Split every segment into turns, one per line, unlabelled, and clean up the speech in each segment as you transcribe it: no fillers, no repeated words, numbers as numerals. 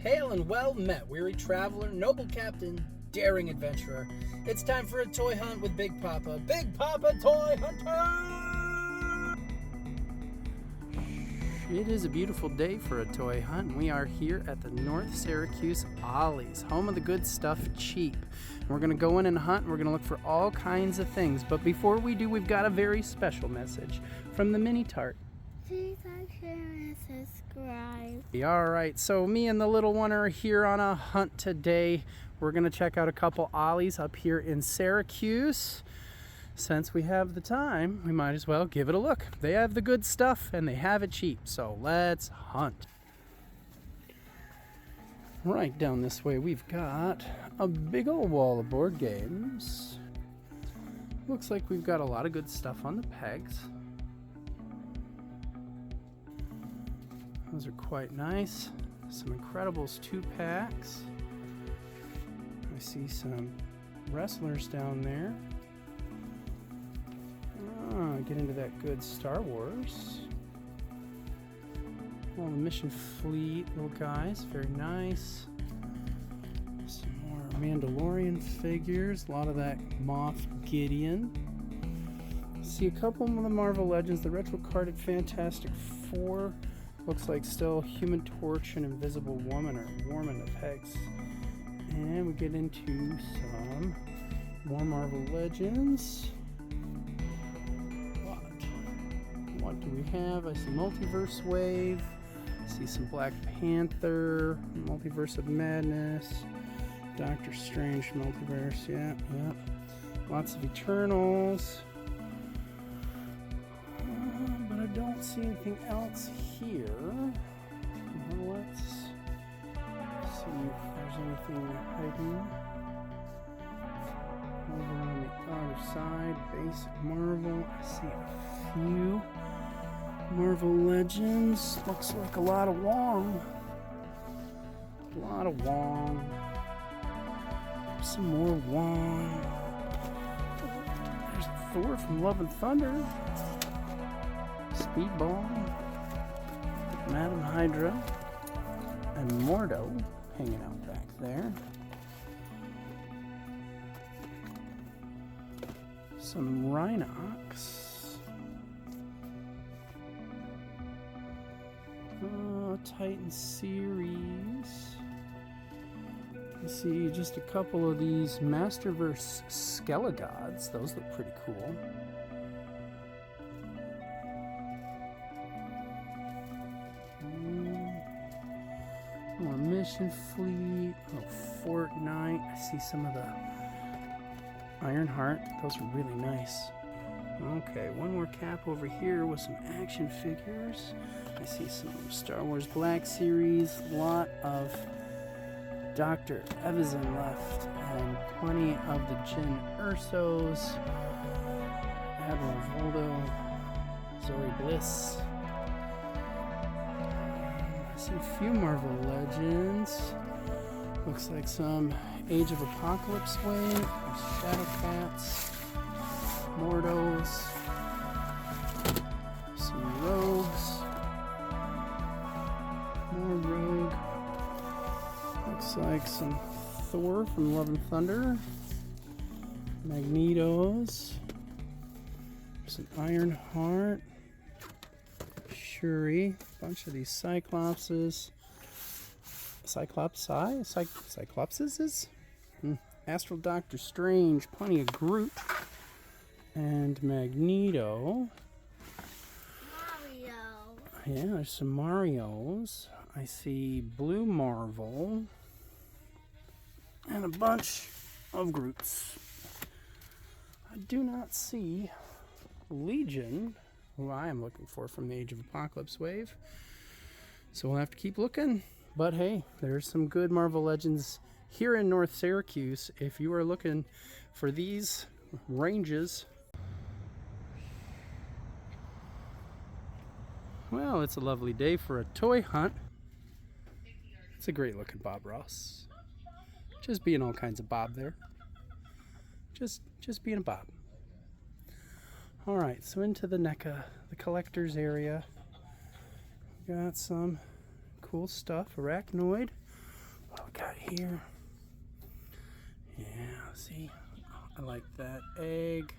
Hail and well met, weary traveler, noble captain, daring adventurer. It's time for a toy hunt with BigPoppa. BigPoppa Toy Hunter! It is a beautiful day for a toy hunt. We are here at the North Syracuse Ollies, home of the good stuff cheap. We're going to go in and hunt, and we're going to look for all kinds of things. But before we do, we've got a very special message from the Mini Tart.
Please like, share, and subscribe.
All right, so me and the little one are here on a hunt today. We're going to check out a couple Ollies up here in Syracuse. Since we have the time, we might as well give it a look. They have the good stuff and they have it cheap, so let's hunt. Right down this way, we've got a big old wall of board games. Looks like we've got a lot of good stuff on the pegs. Those are quite nice. Some Incredibles 2-packs. I see some wrestlers down there. Get into that good Star Wars. All the Mission Fleet little guys, very nice. Some more Mandalorian figures, a lot of that Moff Gideon. See a couple of the Marvel Legends, the retro carded Fantastic Four. Looks like still Human Torch and Invisible Woman are warming the pegs. And we get into some more Marvel Legends. What do we have? I see Multiverse Wave. I see some Black Panther, Multiverse of Madness, Doctor Strange Multiverse, yeah. Lots of Eternals. But I don't see anything else here. Well, let's see if there's anything hidden. Over on the other side, Basic Marvel. I see a few Marvel Legends. Looks like a lot of Wong. Some more Wong. There's Thor from Love and Thunder. Speedball. Madam Hydra. And Mordo hanging out back there. Some Rhinox. Titan series. You see just a couple of these Masterverse Skelegods. Those look pretty cool. More Mission Fleet. Oh, Fortnite. I see some of the Ironheart. Those are really nice. Okay, one more cap over here with some action figures. I see some Star Wars Black Series, a lot of Dr. Evazan left, and plenty of the Jyn Ursos, Admiral Voldo, Zoe Bliss. I see a few Marvel Legends. Looks like some Age of Apocalypse Wave, Shadowcats, Mordos, some Rogues, more Rogue. Looks like some Thor from Love and Thunder, Magnetos, some Ironheart, Shuri, a bunch of these Cyclopses, Cyclopses? Astral Doctor Strange, plenty of Groot. And Magneto.
Mario.
Yeah, there's some Marios. I see Blue Marvel. And a bunch of Groots. I do not see Legion, who I am looking for from the Age of Apocalypse Wave. So we'll have to keep looking. But hey, there's some good Marvel Legends here in North Syracuse. If you are looking for these ranges. Well, it's a lovely day for a toy hunt. It's a great looking Bob Ross. Just being all kinds of Bob there. Just being a Bob. All right, so into the NECA, the collector's area. Got some cool stuff. Arachnoid, What we got here? Yeah, see? I like that egg.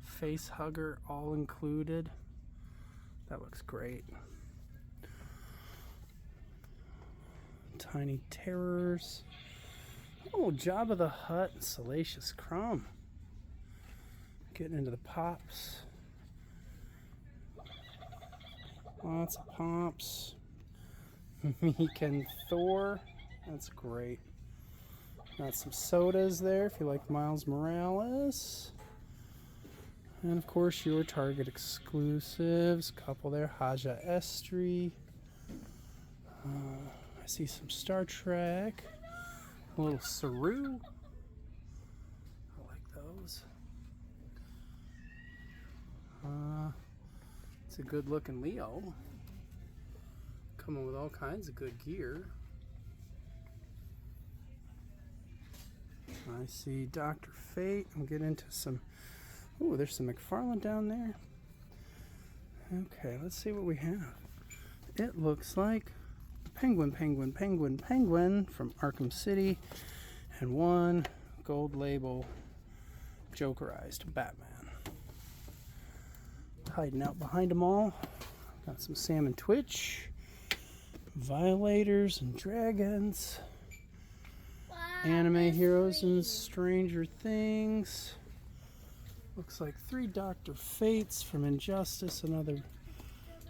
Face hugger, all included. That looks great. Tiny terrors. Oh, Jabba the Hutt and Salacious Crumb. Getting into the pops. Lots of pops. Meek and Thor. That's great. Got some sodas there if you like Miles Morales. And of course your Target exclusives. Couple there. Haja Estri. I see some Star Trek. A little Saru. I like those. It's a good looking Leo. Coming with all kinds of good gear. I see Dr. Fate. I'm getting into some. Ooh, there's some McFarlane down there. Okay, let's see what we have. It looks like Penguin from Arkham City, and one gold label Jokerized Batman. Hiding out behind them all. Got some Salmon Twitch, Violators and Dragons, Anime Heroes and Stranger Things. Looks like 3 Dr. Fates from Injustice, another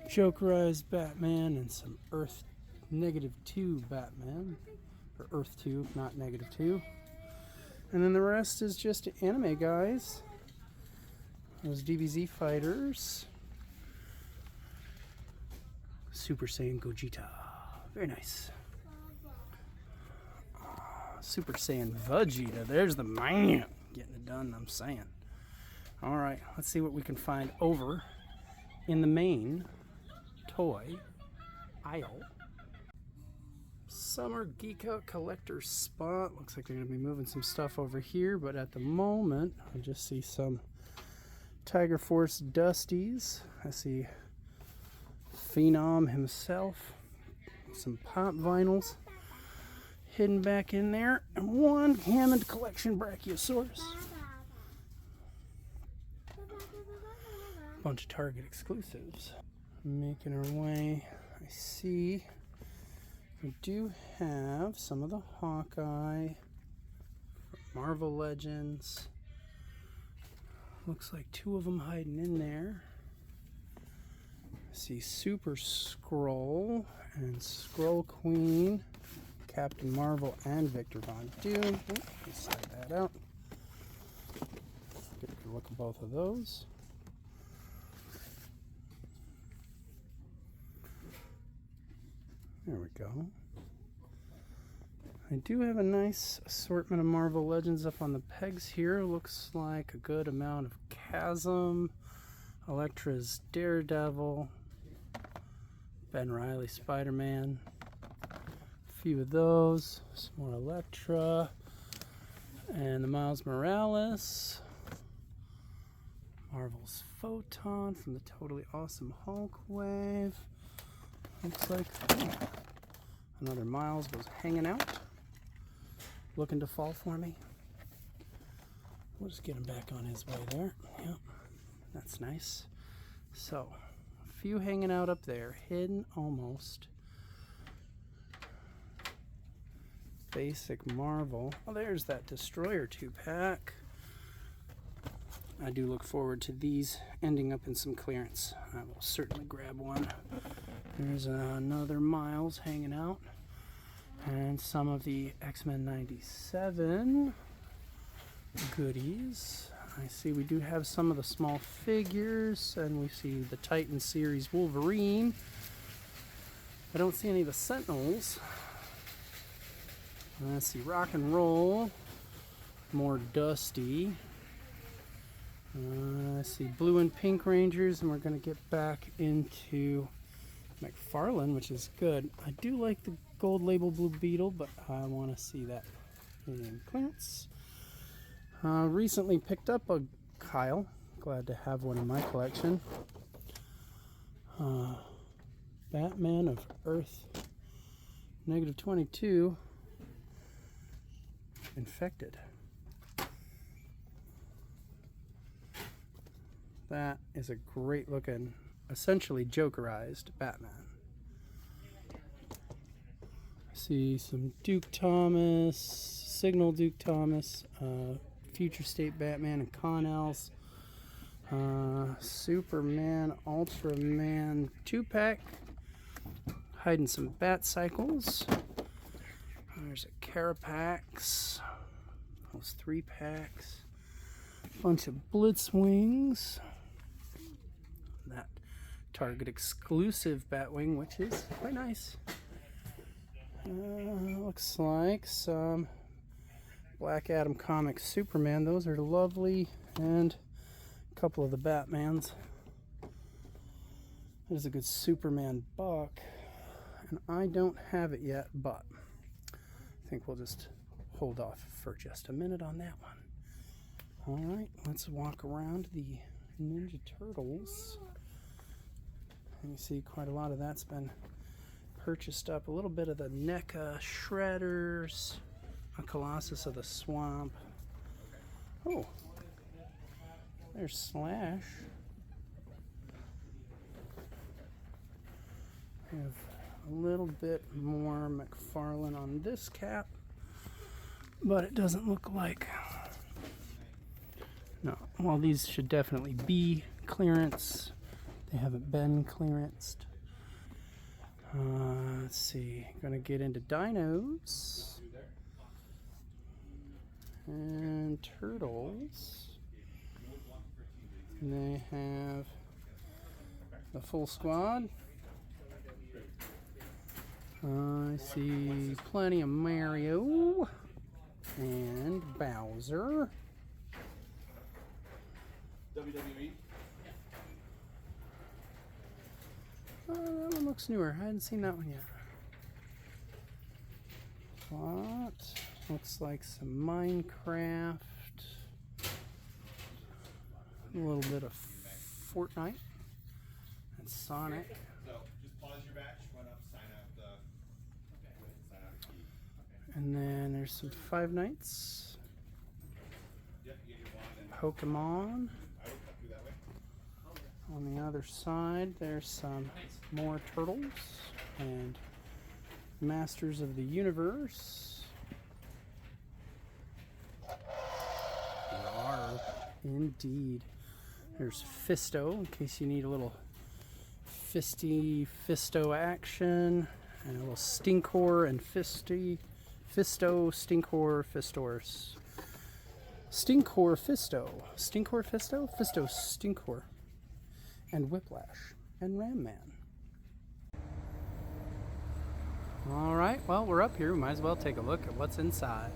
Jokerized Batman, and some Earth -2 Batman. Or Earth 2, not -2. And then the rest is just anime guys. Those DBZ fighters. Super Saiyan Gogeta. Very nice. Super Saiyan Vegeta. There's the man. Getting it done, I'm saying. Alright, let's see what we can find over in the main toy aisle. Summer Geek Out Collector spot. Looks like they're going to be moving some stuff over here, but at the moment, I just see some Tiger Force Dusties. I see Phenom himself. Some pop vinyls hidden back in there, and one Hammond Collection Brachiosaurus. Bunch of Target exclusives. Making our way. I see we do have some of the Hawkeye, Marvel Legends. Looks like 2 of them hiding in there. I see Super Skrull and Skrull Queen, Captain Marvel and Victor Von Doom. Let's slide that out. Get a good look at both of those. There we go. I do have a nice assortment of Marvel Legends up on the pegs here. Looks like a good amount of Chasm, Elektra's Daredevil, Ben Reilly Spider-Man, a few of those, some more Elektra, and the Miles Morales, Marvel's Photon from the Totally Awesome Hulk Wave. Looks like another Miles was hanging out, looking to fall for me. We'll just get him back on his way there. Yep, that's nice. So, a few hanging out up there, hidden almost. Basic Marvel. Oh, there's that Destroyer 2-pack. I do look forward to these ending up in some clearance. I will certainly grab one. There's another Miles hanging out. And some of the X-Men 97 goodies. I see we do have some of the small figures, and we see the Titan series Wolverine. I don't see any of the Sentinels. Let's see, Rock and Roll, more Dusty. I see Blue and Pink Rangers, and we're going to get back into McFarlane, which is good. I do like the gold label Blue Beetle, but I want to see that in clearance. Recently picked up a Kyle. Glad to have one in my collection. Batman of Earth -22. infected. That is a great looking, essentially Jokerized Batman. See some Duke Thomas, Signal Duke Thomas, Future State Batman and Connells, Superman, Ultraman 2-pack, hiding some Bat Cycles. There's a Carapax, those 3-packs, bunch of Blitzwings, that Target exclusive Batwing, which is quite nice. Looks like some Black Adam Comics Superman. Those are lovely. And a couple of the Batmans. There's a good Superman buck. And I don't have it yet, but I think we'll just hold off for just a minute on that one. Alright, let's walk around the Ninja Turtles. And you see quite a lot of that's been purchased up. A little bit of the NECA Shredders, a Colossus of the Swamp. Oh, there's Slash. We have a little bit more McFarlane on this cap, but it doesn't look like. No, well, these should definitely be clearance. They haven't been clearanced. Let's see, gonna get into dinos and turtles. And they have the full squad. I see plenty of Mario and Bowser.
WWE.
That one looks newer. I hadn't seen that one yet. Plot. Looks like some Minecraft. A little bit of Fortnite. And Sonic.
So just pause your batch, run up, sign out sign out a key.
And then there's some Five Nights.
Yep, you get your wand and
Pokemon.
I will cut through that way.
On the other side, there's some more turtles and Masters of the Universe. Rawr, indeed. There's Fisto, in case you need a little Fisto action, and a little Stinkor and Fisto, Stinkor, Fistors. Stinkor, Fisto, Stinkor, and Whiplash, and Ram Man. Alright, well, we're up here. We might as well take a look at what's inside.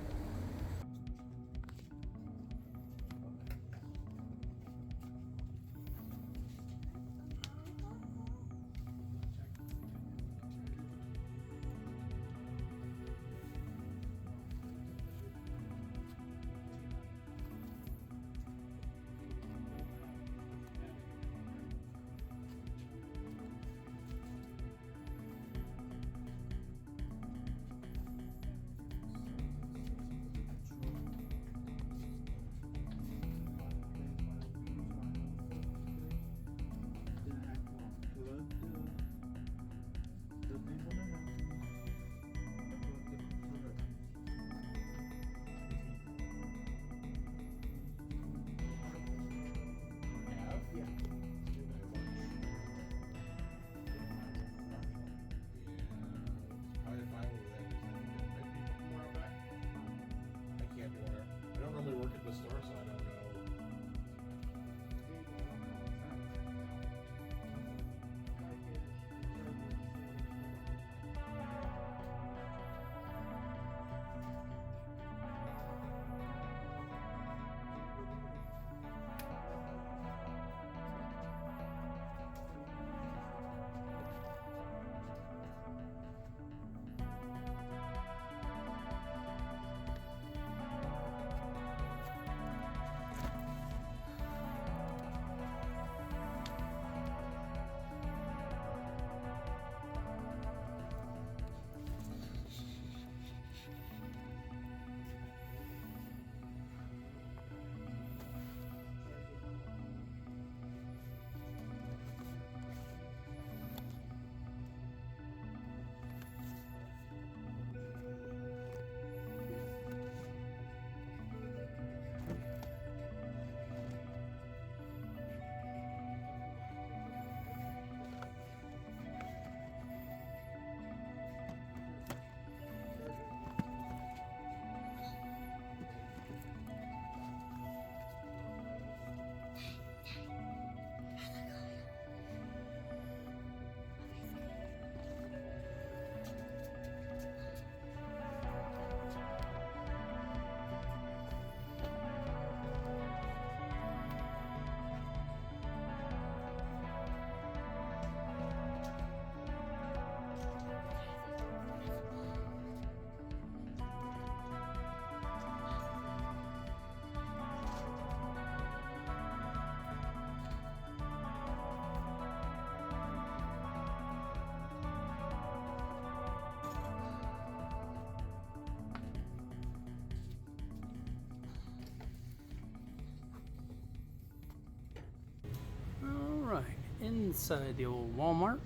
Inside the old Walmart,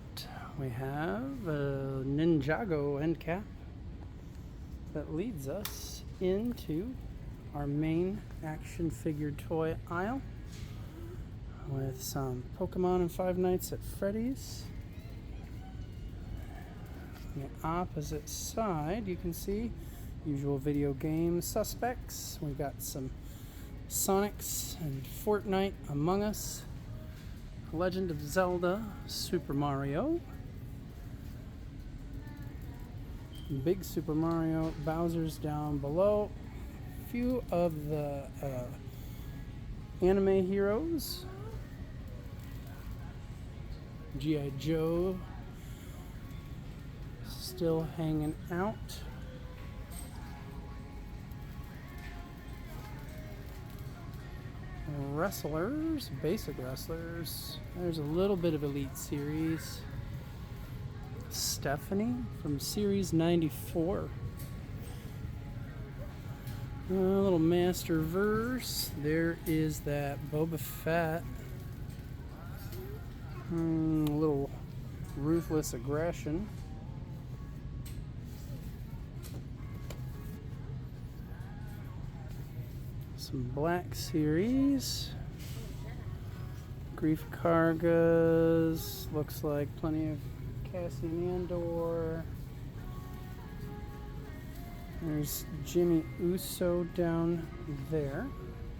we have a Ninjago end cap that leads us into our main action figure toy aisle with some Pokemon and Five Nights at Freddy's. On the opposite side, you can see usual video game suspects. We've got some Sonics and Fortnite, Among Us, Legend of Zelda, Super Mario, Big Super Mario, Bowser's down below, a few of the anime heroes, G.I. Joe still hanging out. Wrestlers, basic wrestlers. There's a little bit of Elite Series. Stephanie from Series 94. A little Masterverse. There is that Boba Fett. A little Ruthless Aggression. Some Black Series. Grief Kargas. Looks like plenty of Cassian Andor. There's Jimmy Uso down there.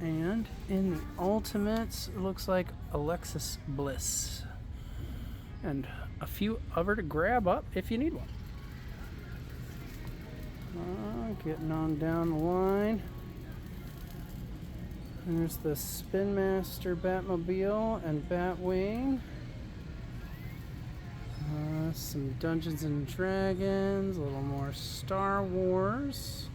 And in the Ultimates, it looks like Alexis Bliss. And a few of her to grab up if you need one. Getting on down the line. There's the Spin Master Batmobile and Batwing. Some Dungeons and Dragons, a little more Star Wars.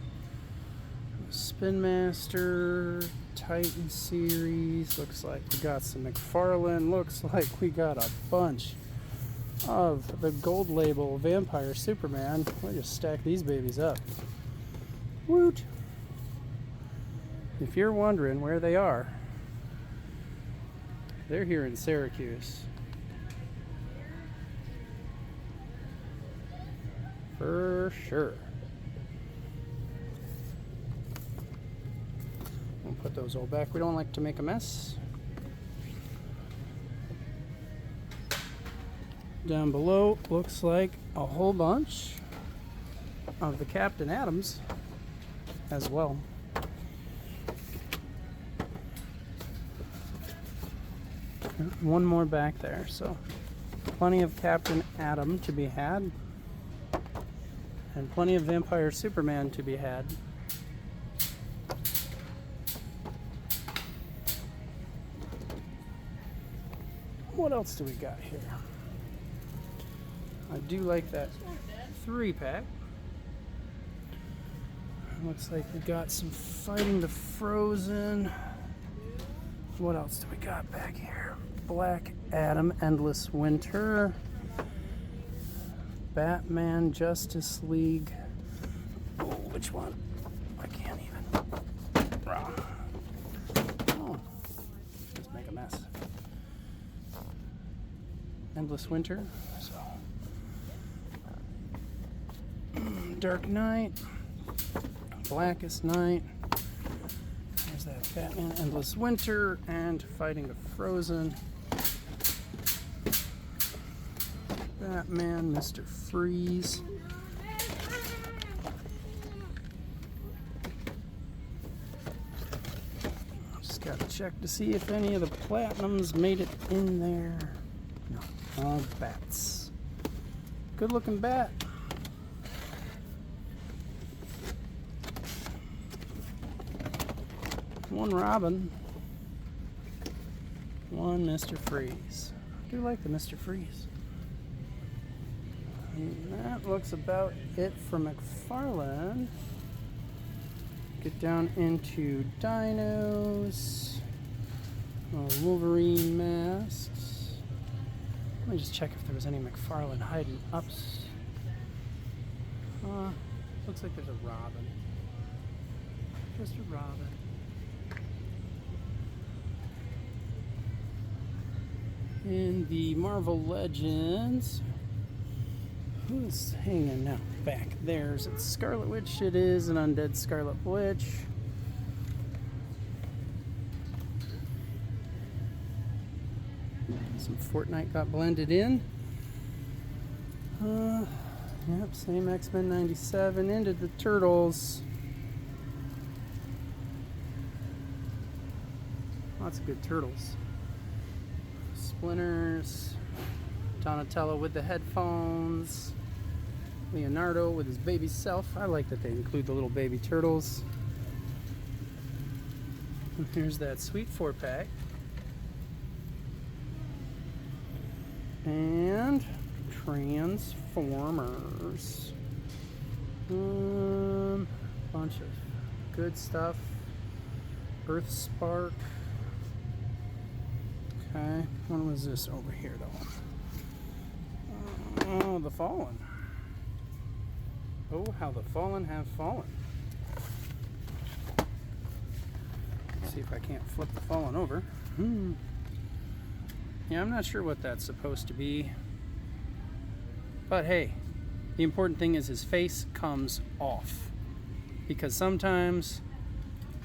Spin Master, Titan series. Looks like we got some McFarlane. Looks like we got a bunch of the gold label Vampire Superman. We'll just stack these babies up. Woot! If you're wondering where they are, they're here in Syracuse. For sure. We'll put those all back. We don't like to make a mess. Down below, looks like a whole bunch of the Captain Atoms as well. One more back there, so plenty of Captain Atom to be had, and plenty of Vampire Superman to be had. What else do we got here? I do like that 3-pack. Looks like we got some Fighting the Frozen. What else do we got back here? Black Adam, Endless Winter, Batman, Justice League. Oh, which one? I can't even. Oh, just make a mess. Endless Winter. So, Dark Knight, Blackest Night. There's that Batman, Endless Winter, and Fighting the Frozen. Batman, Mr. Freeze. Just gotta check to see if any of the Platinums made it in there. No, all bats. Good looking bat. One Robin. One Mr. Freeze. I do like the Mr. Freeze. And that looks about it for McFarlane. Get down into dinos. Wolverine masks. Let me just check if there was any McFarlane hiding ups. Looks like there's a Robin. Just a Robin. In the Marvel Legends, who's hanging out back there? Is it Scarlet Witch? It is an undead Scarlet Witch. Some Fortnite got blended in. Yep, same X-Men 97 into the Turtles. Lots of good turtles. Splinters, Donatello with the headphones, Leonardo with his baby self. I like that they include the little baby turtles. And here's that sweet 4-pack. And Transformers. Bunch of good stuff. Earth Spark. Okay, what was this over here though? Oh, the Fallen. Oh, how the Fallen have fallen. Let's see if I can't flip the Fallen over. Yeah, I'm not sure what that's supposed to be. But hey, the important thing is his face comes off. Because sometimes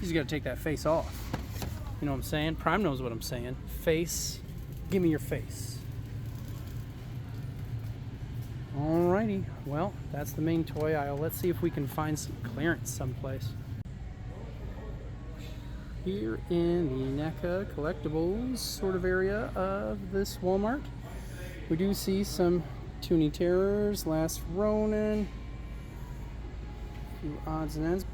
you just gotta take that face off. You know what I'm saying? Prime knows what I'm saying. Face. Give me your face. Alrighty. Well, that's the main toy aisle. Let's see if we can find some clearance someplace. Here in the NECA collectibles sort of area of this Walmart, we do see some Toonie Terrors, Last Ronin, a few odds and ends.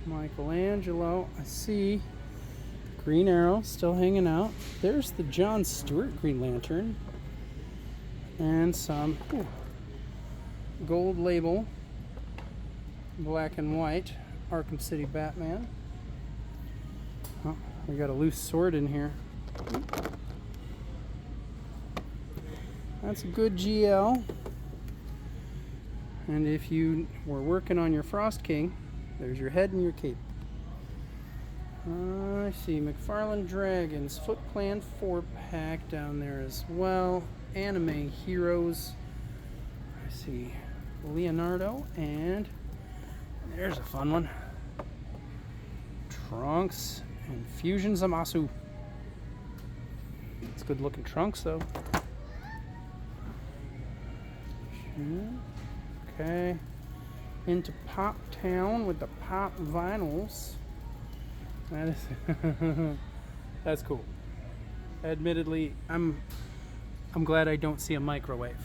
Michelangelo, I see Green Arrow still hanging out. There's the John Stewart Green Lantern. And some gold label, black and white, Arkham City Batman. Oh, we got a loose sword in here. That's a good GL. And if you were working on your Frost King, there's your head and your cape. I see McFarlane Dragons, Foot Clan 4-pack down there as well. Anime Heroes. I see Leonardo, and there's a fun one. Trunks and Fusion Zamasu. It's good looking Trunks though. Okay. Into Pop Town with the Pop Vinyls. That is that's cool. Admittedly, I'm glad I don't see a microwave.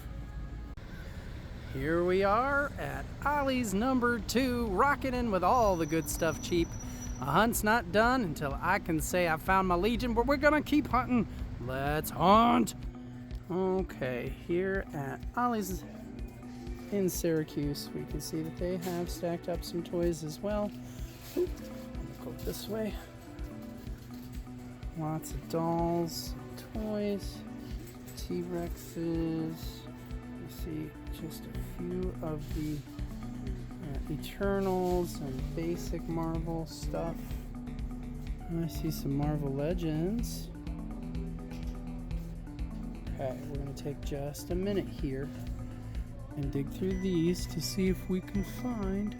Here we are at Ollies number 2, rocking in with all the good stuff cheap. A hunt's not done until I can say I found my Legion, but we're gonna keep hunting. Let's hunt. Okay, here at Ollies in Syracuse, we can see that they have stacked up some toys as well. Oop, go this way. Lots of dolls, toys, T-Rexes. You see just a few of the Eternals and basic Marvel stuff. And I see some Marvel Legends. Okay, we're going to take just a minute here and dig through these to see if we can find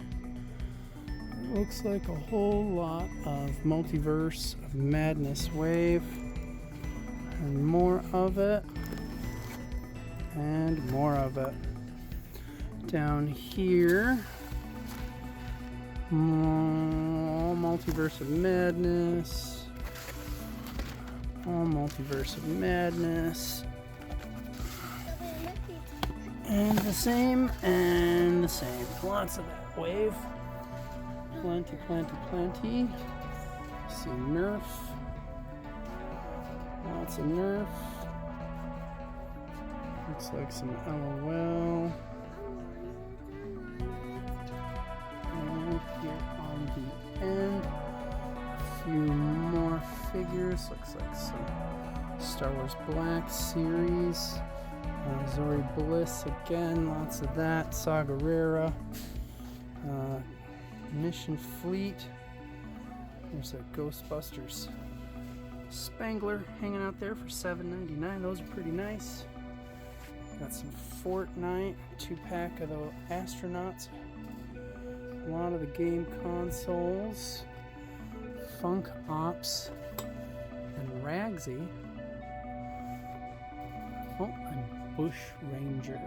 what looks like a whole lot of Multiverse of Madness wave. And more of it. And more of it. Down here, all Multiverse of Madness. All Multiverse of Madness. And the same, and the same. Lots of that wave. Plenty, plenty, plenty. See Nerf. Lots of Nerf. Looks like some LOL. And here on the end, a few more figures. Looks like some Star Wars Black series. Zori Bliss again, lots of that. Saw Gerrera. Mission Fleet. There's a Ghostbusters Spangler hanging out there for $7.99. Those are pretty nice. Got some Fortnite, 2-pack of the astronauts. A lot of the game consoles. Funk Ops and Ragsy. Oh, and Bush Ranger.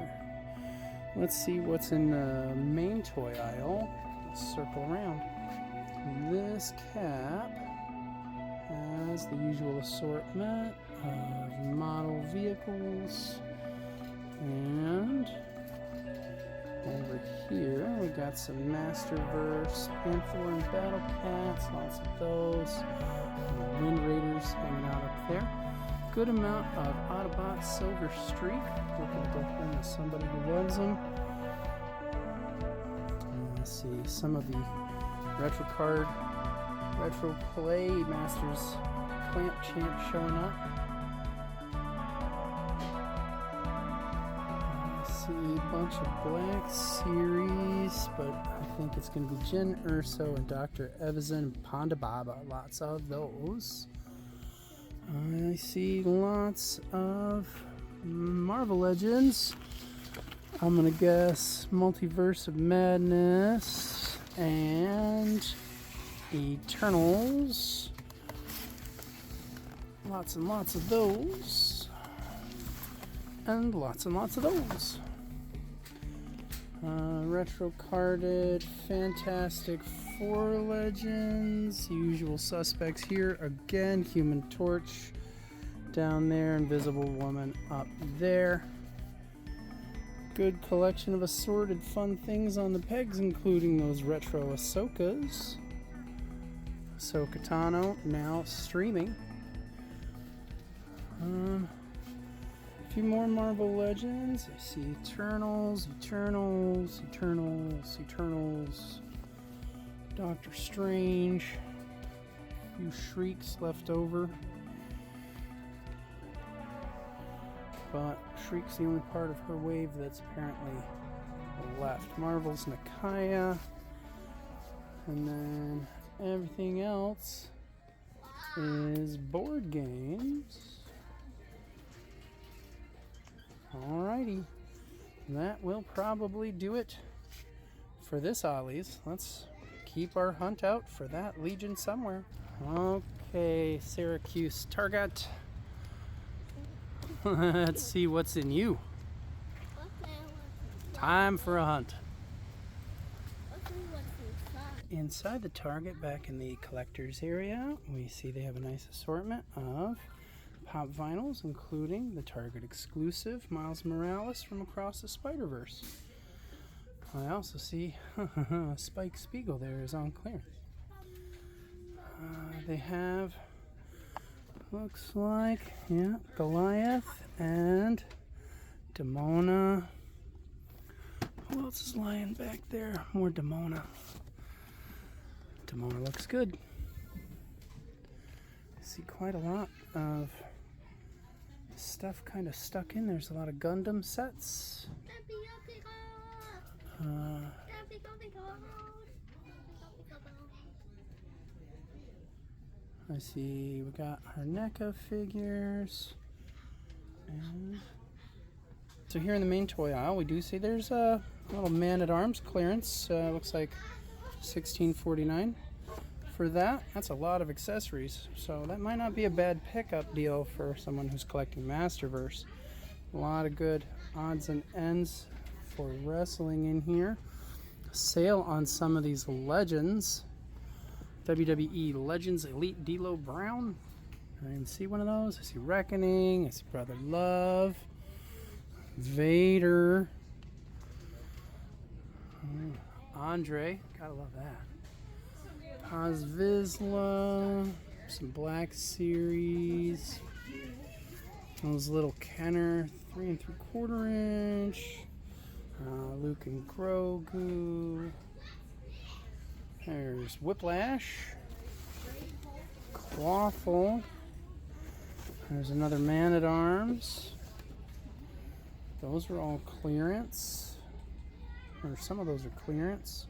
Let's see what's in the main toy aisle. Let's circle around. This cap has the usual assortment of model vehicles, and over here we got some Masterverse, Panther and Battle Cats, lots of those. Wind Raiders hanging out up there. Good amount of Autobot Silver Streak. Looking to go home with somebody who loves them. And let's see some of the Retro Play Masters Clamp Champ showing up. I see a bunch of Black Series, but I think it's going to be Jen Urso and Dr. Evazan and Ponda Baba. Lots of those. I see lots of Marvel Legends. I'm going to guess Multiverse of Madness and Eternals. Lots and lots of those. And lots of those. Retro carded Fantastic Four Legends. Usual suspects here. Again, Human Torch down there. Invisible Woman up there. Good collection of assorted fun things on the pegs, including those retro Ahsokas. Ahsoka Tano now streaming. A few more Marvel Legends. I see Eternals. Doctor Strange. A few Shrieks left over. But Shriek's the only part of her wave that's apparently left. Marvel's Nakia. And then everything else is board games. Alrighty. That will probably do it for this Ollies. Let's keep our hunt out for that Legion somewhere. Okay, Syracuse Target. Let's see what's in you. Time for a hunt. Inside the Target, back in the collector's area, we see they have a nice assortment of pop vinyls, including the Target exclusive Miles Morales from Across the Spider-Verse. I also see Spike Spiegel there is on clearance. They have, looks like, yeah, Goliath and Demona. Who else is lying back there? More Demona. Demona looks good. I see quite a lot of stuff kind of stuck in. There's a lot of Gundam sets. I see we got our NECA figures. And so here in the main toy aisle, we do see there's a little Man-at-Arms clearance. Looks like $16.49. For that, that's a lot of accessories. So that might not be a bad pickup deal for someone who's collecting Masterverse. A lot of good odds and ends for wrestling in here. Sale on some of these Legends. WWE Legends Elite D'Lo Brown. I didn't see one of those. I see Reckoning. I see Brother Love. Vader. Andre. Gotta love that. Paz Vizsla. Some Black Series. Those little Kenner 3 3/4 inch. Luke and Grogu. There's Whiplash. Clawful. There's another Man-at-Arms. Those are all clearance. Or some of those are clearance.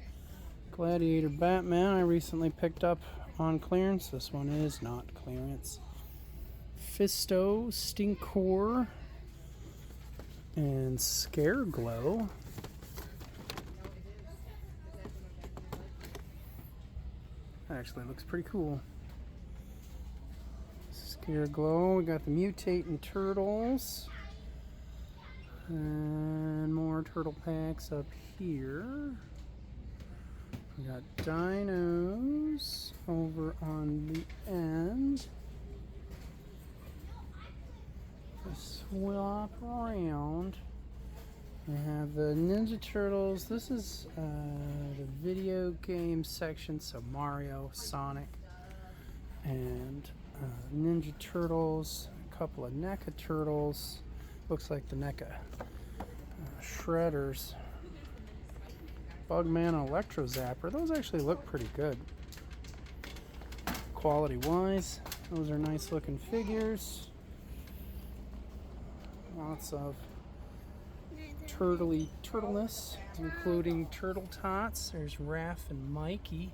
Gladiator Batman I recently picked up on clearance. This one is not clearance. Fisto, Stinkor, and Scareglow. That actually looks pretty cool. Scareglow, we got the mutating turtles. And more turtle packs up here. We got dinos over on the end. Swap around. We have the Ninja Turtles. This is the video game section, so Mario, Sonic, and Ninja Turtles. A couple of NECA Turtles. Looks like the NECA Shredders. Bugman and Electro Zapper. Those actually look pretty good. Quality wise, those are nice looking figures. Lots of turtleness, including Turtle Tots. There's Raph and Mikey.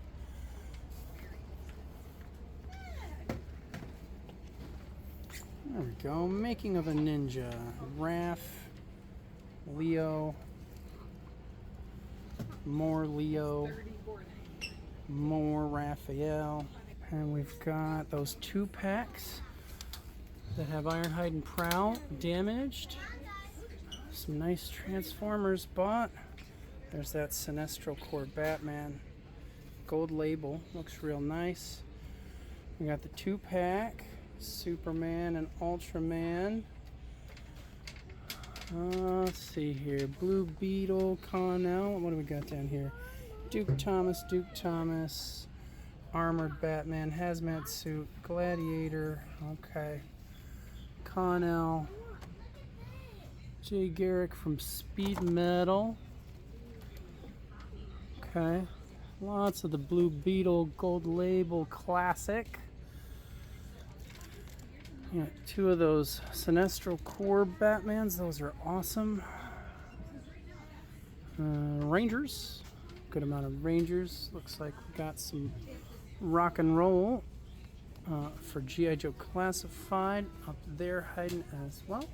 There we go. Making of a Ninja. Raph, Leo, more Leo, more Raphael. And we've got those 2 packs that have Ironhide and Prowl damaged. Some nice Transformers bought. There's that Sinestro Corps Batman. Gold label. Looks real nice. We got the 2 pack. Superman and Ultraman. Let's see here. Blue Beetle, Connell. What do we got down here? Duke Thomas. Armored Batman, Hazmat Suit, Gladiator. Okay. Connell. Jay Garrick from Speed Metal. Okay. Lots of the Blue Beetle Gold Label Classic. Yeah, 2 of those Sinestro Corps Batmans. Those are awesome. Rangers. Good amount of Rangers. Looks like we got some rock and roll for G.I. Joe Classified up there hiding as well.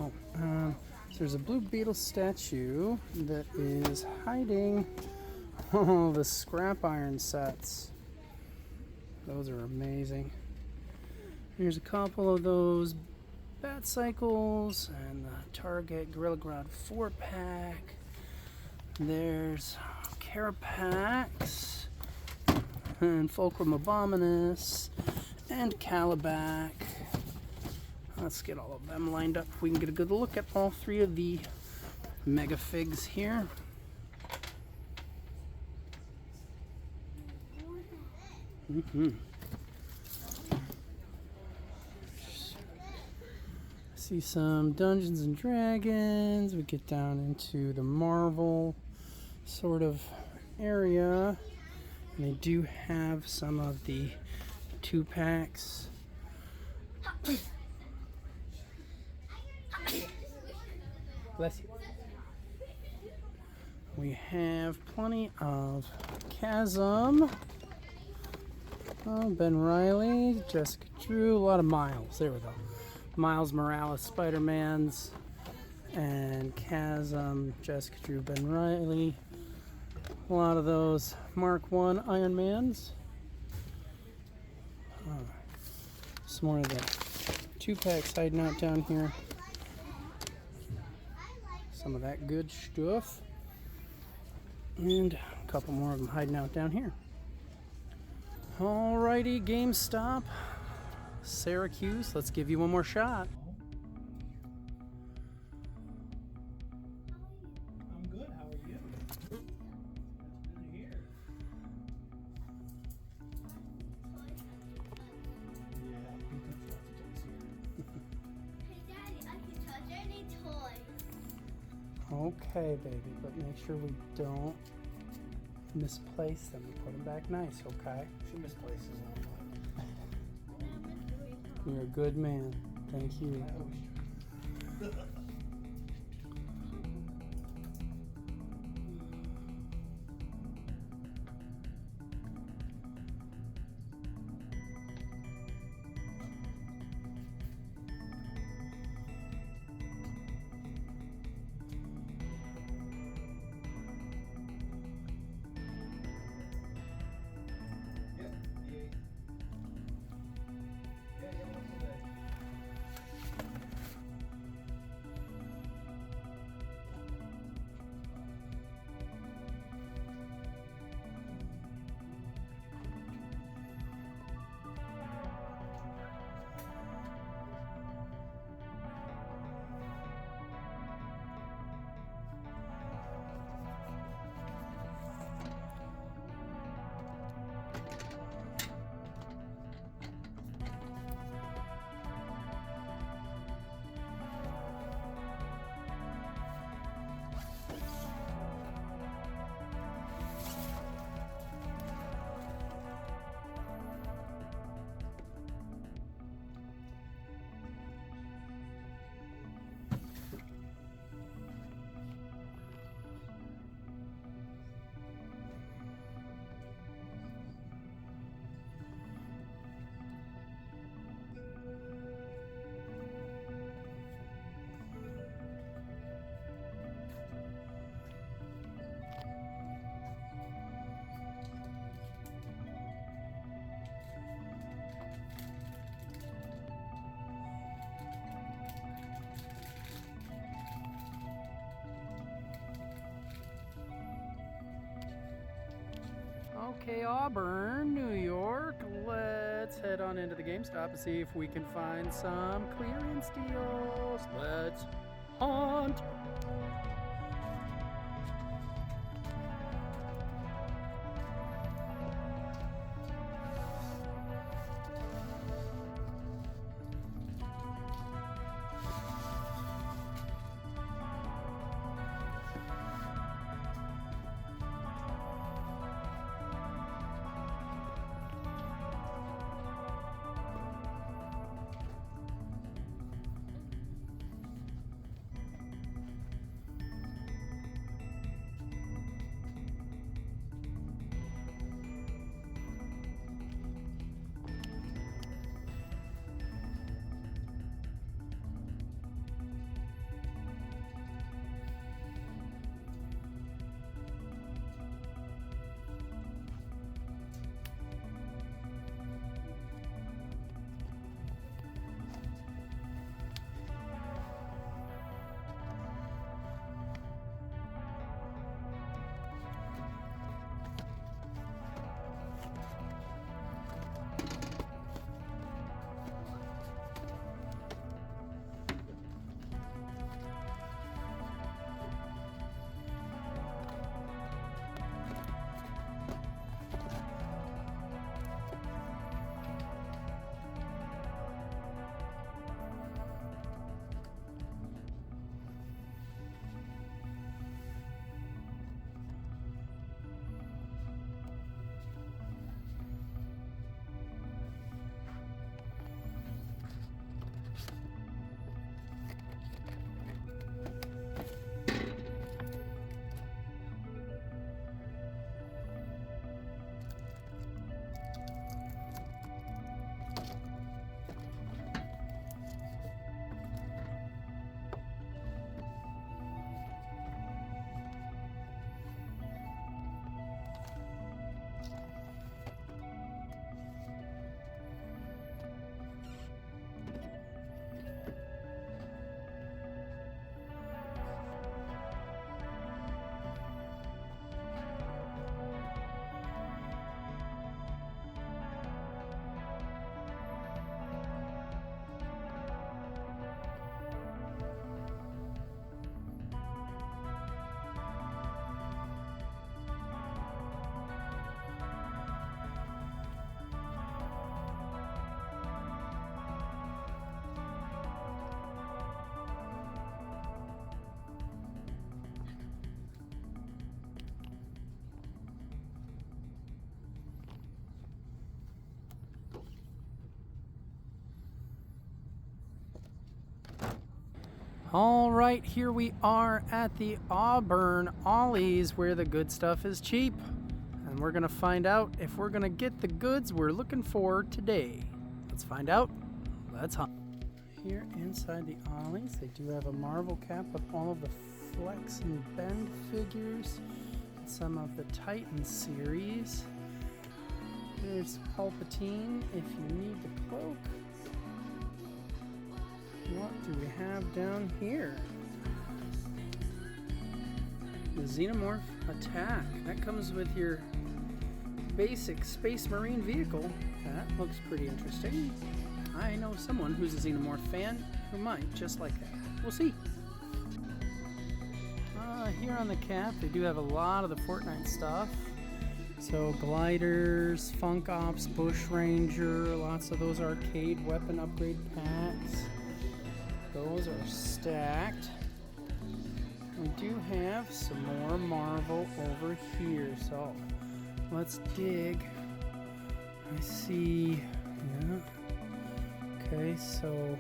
Oh, so there's a Blue Beetle statue that is hiding all the scrap iron sets. Those are amazing. Here's a couple of those Bat Cycles and the Target Gorilla Grodd 4-pack. There's Carapax and Fulcrum Abominus and Calabac. Let's get all of them lined up. We can get a good look at all 3 of the mega figs here. See some Dungeons and Dragons. We get down into the Marvel sort of area. And they do have some of the 2 packs. Bless you. We have plenty of Chasm. Oh, Ben Reilly, Jessica Drew, a lot of Miles. There we go. Miles Morales, Spider-Mans, and Chasm, Jessica Drew, Ben Reilly. A lot of those Mark 1 Iron Mans. Some more of the 2 packs hiding out down here. Some of that good stuff. And a couple more of them hiding out down here. Alrighty, GameStop, Syracuse, let's give you one more shot.
I'm good, how are you? That's good to hear. Yeah, we can lots of toys here.
Hey Daddy, I can touch any toy.
Okay, baby, but make sure we don't misplace them. We put them back nice, okay?
She misplaces them.
You're a good man. Thank you. aka Auburn, New York. Let's head on into the GameStop and see if we can find some clearance deals. Let's hunt! All right, here we are at the Auburn Ollies where the good stuff is cheap. And we're gonna find out if we're gonna get the goods we're looking for today. Let's find out. Let's hunt. Here inside the Ollies, they do have a Marvel cap of all of the Flex and Bend figures. Some of the Titan series. There's Palpatine if you need the cloak. What do we have down here? The Xenomorph Attack. That comes with your basic Space Marine vehicle. That looks pretty interesting. I know someone who's a Xenomorph fan who might just like that. We'll see. Here on the cap, they do have a lot of the Fortnite stuff. So gliders, Funk Ops, Bush Ranger, lots of those arcade weapon upgrade packs. Those are stacked. We do have some more Marvel over here, so let's dig. I see, yeah. Okay, so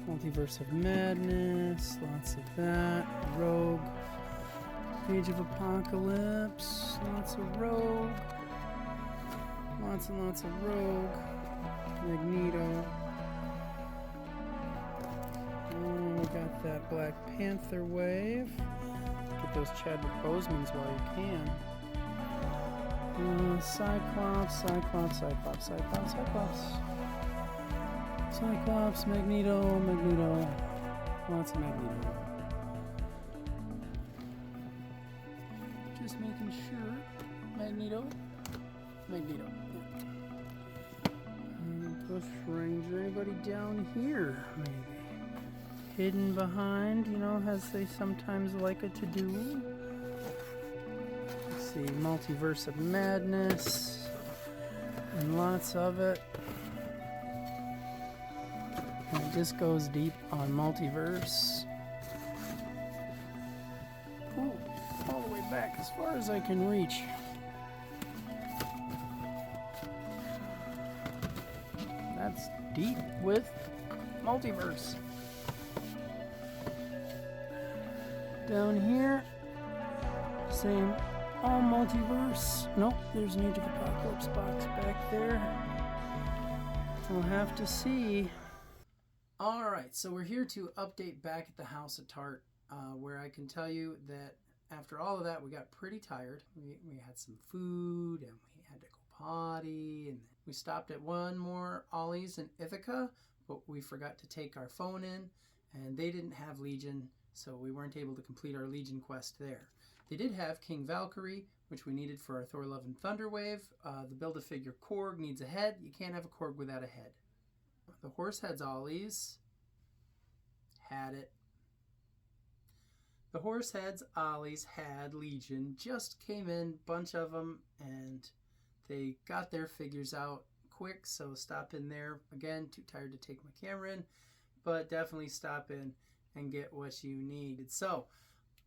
Multiverse of Madness, lots of that. Rogue, Age of Apocalypse, lots of Rogue. Lots and lots of Rogue. Magneto. Oh, we got that Black Panther wave. Get those Chadwick Bosemans while you can. Cyclops, Cyclops, Cyclops, Cyclops, Cyclops. Cyclops, Magneto, Magneto. Lots of Magneto. Just making sure. Magneto. Magneto. Bush Ranger. Anybody down here? Maybe. Hidden behind, you know, as they sometimes like it to do. Let's see, Multiverse of Madness. And lots of it. And it just goes deep on Multiverse. Oh, all the way back as far as I can reach. That's deep with Multiverse. Down here, same, all Multiverse. Nope, there's an Age of Apocalypse box back there. We'll have to see. Alright, so we're here to update back at the house at Tart, where I can tell you that after all of that, we got pretty tired. We had some food, and we had to go potty, and we stopped at one more Ollies in Ithaca, but we forgot to take our phone in, and they didn't have Legion, so we weren't able to complete our Legion quest there. They did have King Valkyrie, which we needed for our Thor Love and Thunder wave. The Build-A-Figure Korg needs a head. You can't have a Korg without a head. The Horseheads Ollies had it. The Horseheads Ollies had Legion. Just came in, bunch of them, and they got their figures out quick, so stop in there. Again, too tired to take my camera in, but definitely stop in and get what you need. So,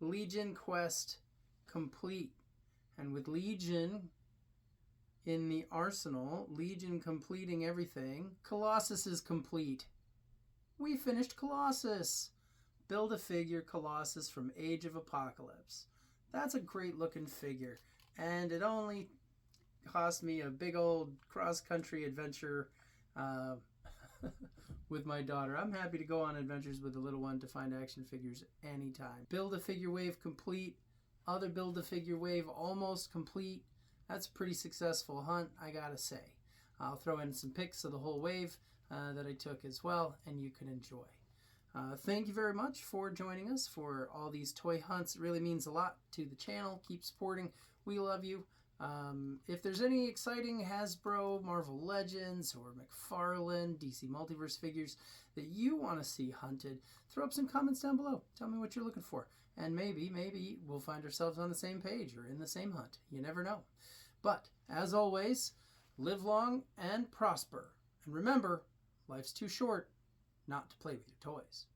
Legion quest complete. And with Legion in the arsenal, Legion completing everything, Colossus is complete. We finished Colossus. Build-A-Figure Colossus from Age of Apocalypse. That's a great looking figure. And it only cost me a big old cross-country adventure with my daughter. I'm happy to go on adventures with the little one to find action figures anytime. Build-A-Figure wave complete. Other Build-A-Figure wave almost complete. That's a pretty successful hunt, I gotta say. I'll throw in some pics of the whole wave that I took as well, and you can enjoy. Thank you very much for joining us for all these toy hunts. It really means a lot to the channel. Keep supporting. We love you. If there's any exciting Hasbro, Marvel Legends, or McFarlane, DC Multiverse figures that you want to see hunted, throw up some comments down below. Tell me what you're looking for. And maybe we'll find ourselves on the same page or in the same hunt. You never know. But, as always, live long and prosper. And remember, life's too short not to play with your toys.